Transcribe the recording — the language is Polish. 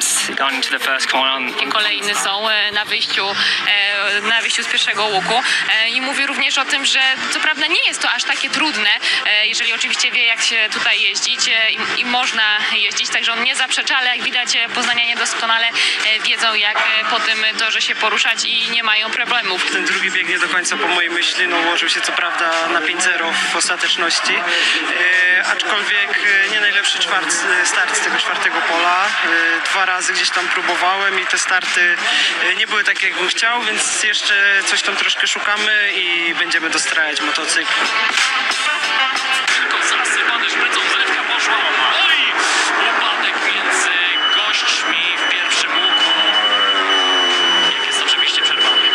times going into the first corner. Kolejny są na wyjściu z pierwszego łuku i mówi również o tym, że co prawda nie jest to aż takie trudne, jeżeli oczywiście wie, jak się tutaj jeździć i można jeździć, także on nie zaprzecza, ale jak widać poznanianie doskonale wiedzą, jak po tym torze się poruszać i nie mają problemów. Ten drugi bieg nie do końca po mojej myśli, no ułożył się co prawda na 5-0 w ostateczności, aczkolwiek nie najlepszy start z tego czwartego pola. 2 razy gdzieś tam próbowałem i te starty nie były takie, jak bym chciał, więc jeszcze coś tam troszkę szukamy i będziemy dostrajać motocykl. Tylko zasypany szprycą zlewka poszła. Oj! Upadek między gośćmi w pierwszym łuku. Jak jest oczywiście przerwany.